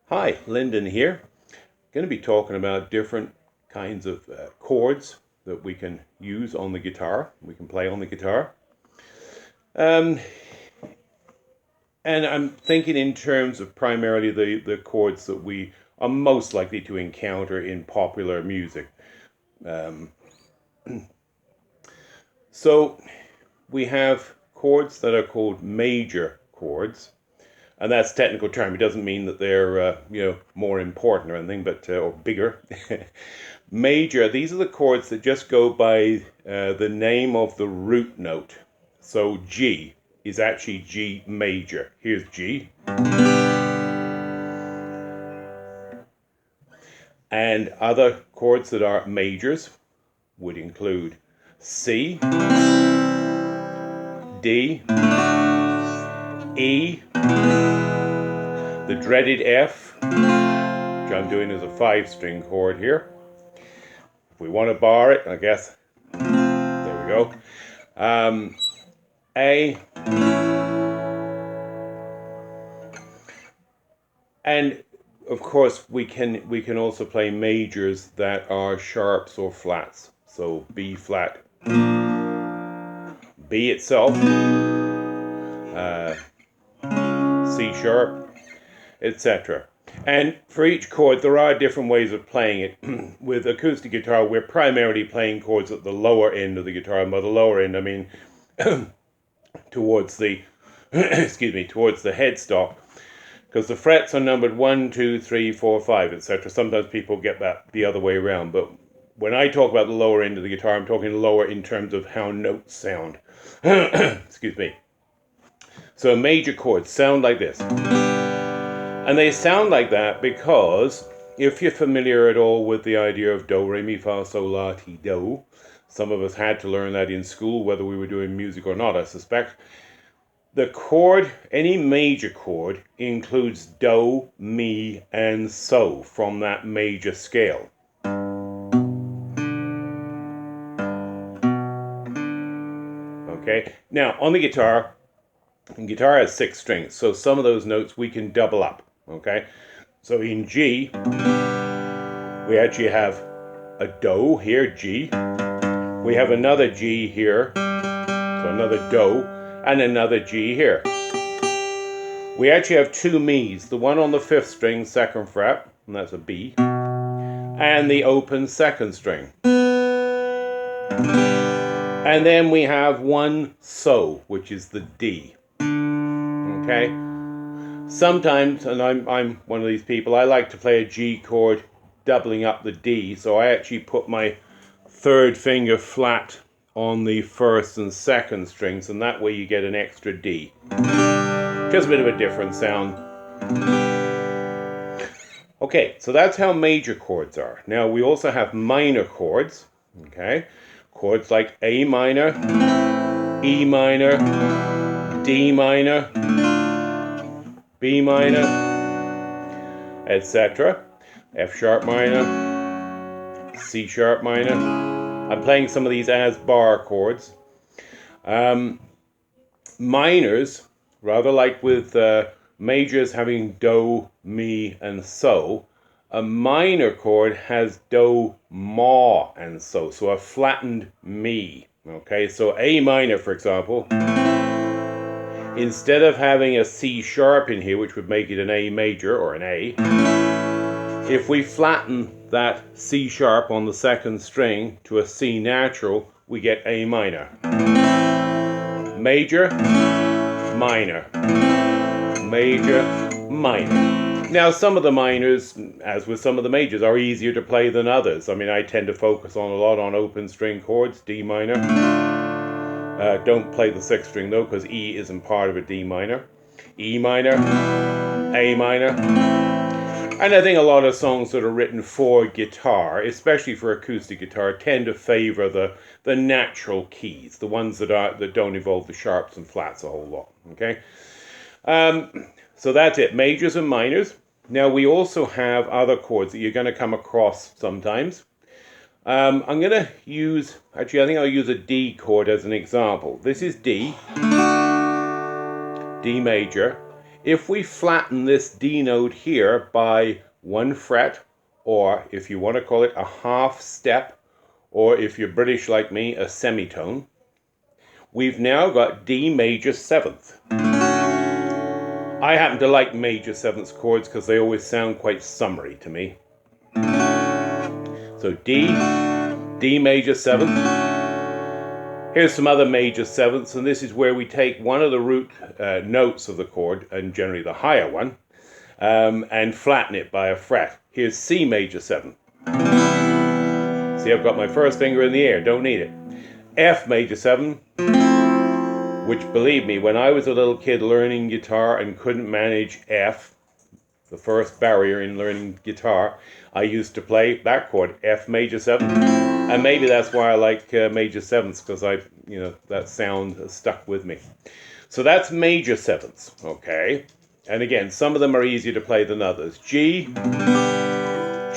Hi, Lyndon here. Going to be talking about different kinds of chords that we can use on the guitar. We can play on the guitar. Um, and I'm thinking in terms of primarily the chords that we are most likely to encounter in popular music. Um, so we have chords that are called major chords. And that's a technical term. It doesn't mean that they're more important or anything, but or bigger. Major. These are the chords that just go by the name of the root note. So G is actually G major. Here's G. And other chords that are majors would include C, D, E, the dreaded F, which I'm doing as a 5-string chord here. If we want to bar it, I guess, there we go. A, and of course we can also play majors that are sharps or flats. So B flat, B itself, C sharp, etc. And for each chord, there are different ways of playing it. With acoustic guitar, we're primarily playing chords at the lower end of the guitar. And by the lower end, I mean towards the towards the headstock, because the frets are numbered 1, 2, 3, 4, 5, etc. Sometimes people get that the other way around, but when I talk about the lower end of the guitar, I'm talking lower in terms of how notes sound. Excuse me. So major chords sound like this. And they sound like that because if you're familiar at all with the idea of do, re, mi, fa, sol, la, ti, do, some of us had to learn that in school, whether we were doing music or not, I suspect. The chord, any major chord, includes do, mi, and so from that major scale. Okay, now on the guitar has 6 strings, so some of those notes we can double up. Okay, so in G, we actually have a do here, G. We have another G here, so another do, and another G here. We actually have 2 mi's, the one on the 5th string, 2nd fret, and that's a B, and the open 2nd string. And then we have one so, which is the D. Okay? Sometimes, and I'm one of these people, I like to play a G chord doubling up the D, so I actually put my 3rd finger flat on the 1st and 2nd strings, and that way you get an extra D. Just a bit of a different sound. Okay, so that's how major chords are. Now we also have minor chords, okay? Chords like A minor, E minor, D minor, B minor, etc. F sharp minor, C sharp minor. I'm playing some of these as bar chords. Minors, rather like with majors having do, mi, and so, a minor chord has do, ma, and so a flattened mi. Okay, so A minor, for example, instead of having a C sharp in here, which would make it an A major or an A, if we flatten that C sharp on the 2nd string to a C natural, we get A minor. Major, minor, major, minor. Now, some of the minors, as with some of the majors, are easier to play than others. I mean, I tend to focus on a lot on open string chords, D minor. Don't play the 6th string though, because E isn't part of a D minor. E minor, A minor. And I think a lot of songs that are written for guitar, especially for acoustic guitar, tend to favor the natural keys, the ones that don't involve the sharps and flats a whole lot. Okay, so that's it, majors and minors. Now we also have other chords that you're going to come across sometimes. I'm going to use, actually I think I'll use a D chord as an example. This is D, D major. If we flatten this D note here by 1 fret, or if you want to call it a half step, or if you're British like me, a semitone, we've now got D major 7th. I happen to like major 7th chords because they always sound quite summery to me. So D major 7th. Here's some other major 7ths, and this is where we take one of the root notes of the chord, and generally the higher one, and flatten it by a fret. Here's C major 7. See, I've got my first finger in the air, don't need it. F major 7, which, believe me, when I was a little kid learning guitar and couldn't manage F, the first barrier in learning guitar, I used to play that chord, F major 7. And maybe that's why I like major 7ths, because that sound has stuck with me. So that's major 7ths, okay? And again, some of them are easier to play than others. G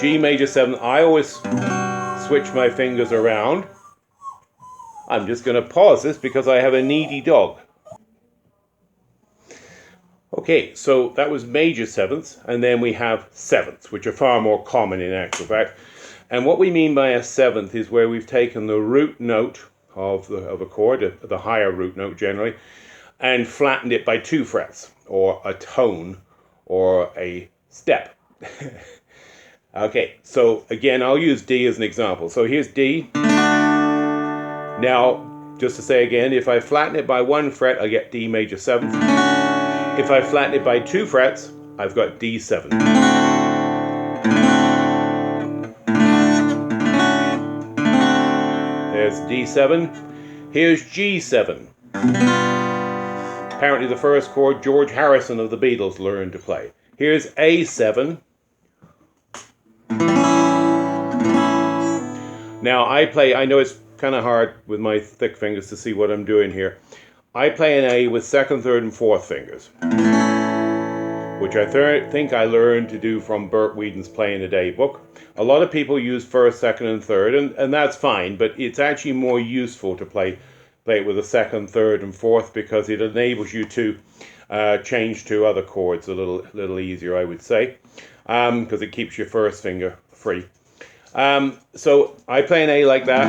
major 7. I always switch my fingers around. I'm just going to pause this because I have a needy dog. Okay, so that was major 7ths, and then we have 7ths, which are far more common in actual fact. And what we mean by a 7th is where we've taken the root note of a chord, the higher root note generally, and flattened it by 2 frets, or a tone, or a step. Okay, so again, I'll use D as an example. So here's D. Now, just to say again, if I flatten it by 1 fret, I get D major 7th. If I flatten it by 2 frets, I've got D7. There's D7. Here's G7. Apparently the first chord George Harrison of the Beatles learned to play. Here's A7. Now I know it's kind of hard with my thick fingers to see what I'm doing here. I play an A with 2nd, 3rd, and 4th fingers, which I think I learned to do from Bert Whedon's Playing a Day book. A lot of people use 1st, 2nd, and 3rd, and that's fine, but it's actually more useful to play it with a 2nd, 3rd, and 4th because it enables you to change to other chords a little easier, I would say, because it keeps your first finger free. So I play an A like that.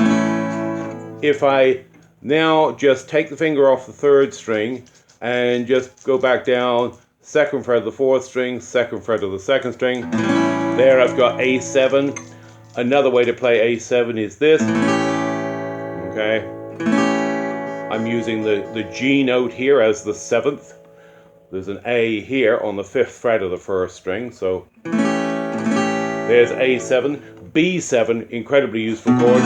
If I now just take the finger off the 3rd string and just go back down, 2nd fret of the 4th string, 2nd fret of the 2nd string, there I've got A7. Another way to play A7 is this. Okay, I'm using the G note here as the 7th. There's an A here on the 5th fret of the 1st string, so there's A7. B7, incredibly useful chord,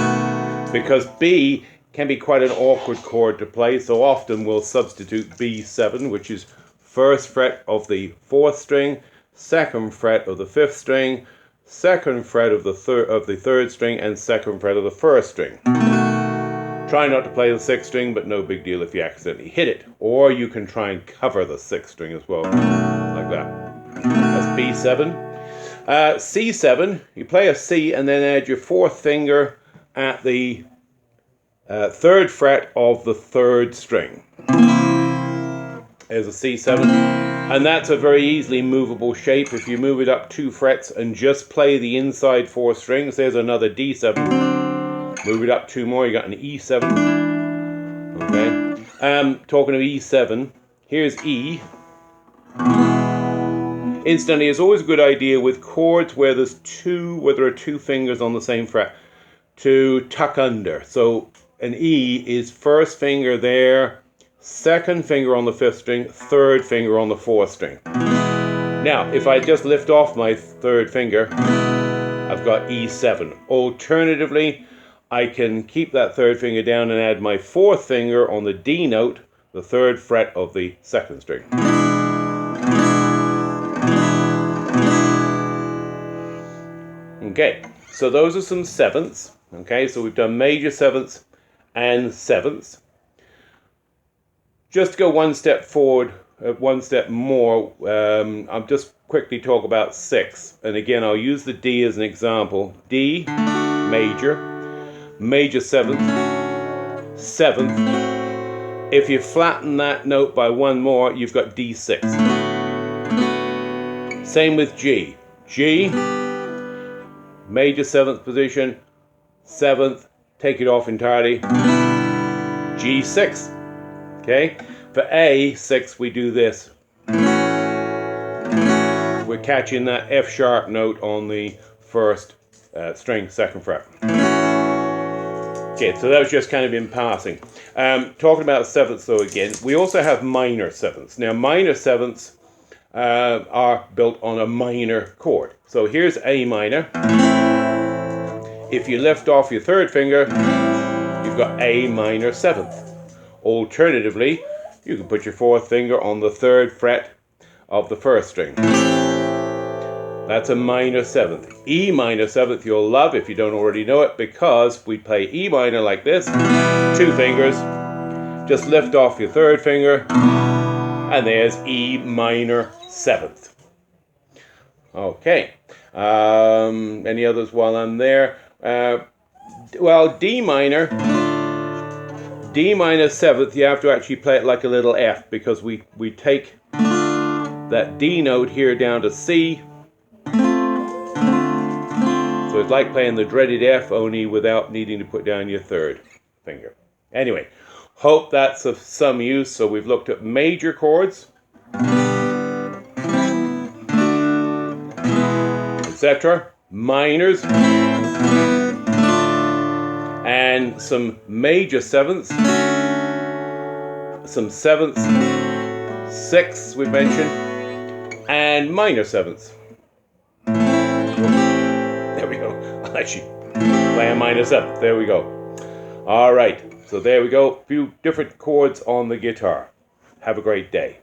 because B can be quite an awkward chord to play, so often we'll substitute B7, which is 1st fret of the 4th string, 2nd fret of the 5th string, 2nd fret of the 3rd string, and 2nd fret of the 1st string. Try not to play the 6th string, but no big deal if you accidentally hit it. Or you can try and cover the 6th string as well, like that. That's B7. C7, you play a C and then add your 4th finger at the 3rd fret of the 3rd string. There's a C7, and that's a very easily movable shape. If you move it up 2 frets and just play the inside 4 strings, there's another D7. Move it up 2 more, you got an E7. Okay. Talking of E7, here's E. Instantly, it's always a good idea with chords where there are 2 fingers on the same fret to tuck under. So an E is 1st finger there, 2nd finger on the 5th string, 3rd finger on the 4th string. Now, if I just lift off my 3rd finger, I've got E7. Alternatively, I can keep that 3rd finger down and add my 4th finger on the D note, the 3rd fret of the 2nd string. Okay, so those are some 7ths. Okay, so we've done major 7ths and 7ths. Just to go one step forward, one step more, I'll just quickly talk about 6th. And again, I'll use the D as an example. D, major 7th, 7th. If you flatten that note by 1 more, you've got D6. Same with G. G, major 7th position, 7th, take it off entirely, G6. Okay, for A, 6, we do this. We're catching that F sharp note on the 1st string, 2nd fret. Okay, so that was just kind of in passing. Talking about 7ths though again, we also have minor 7ths. Now minor 7ths are built on a minor chord. So here's A minor. If you lift off your 3rd finger, you've got A minor 7th. Alternatively, you can put your 4th finger on the 3rd fret of the 1st string. That's a minor 7th. E minor 7th you'll love if you don't already know it, because we play E minor like this, 2 fingers, just lift off your 3rd finger, and there's E minor 7th. Okay, any others while I'm there? Well, D minor 7th, you have to actually play it like a little F, because we take that D note here down to C. So it's like playing the dreaded F, only without needing to put down your 3rd finger. Anyway, hope that's of some use. So we've looked at major chords, etc., minors, and some major 7ths, some 7ths, 6ths we mentioned, and minor 7ths. There we go. I'll actually play a minor 7th. There we go. All right. So there we go. A few different chords on the guitar. Have a great day.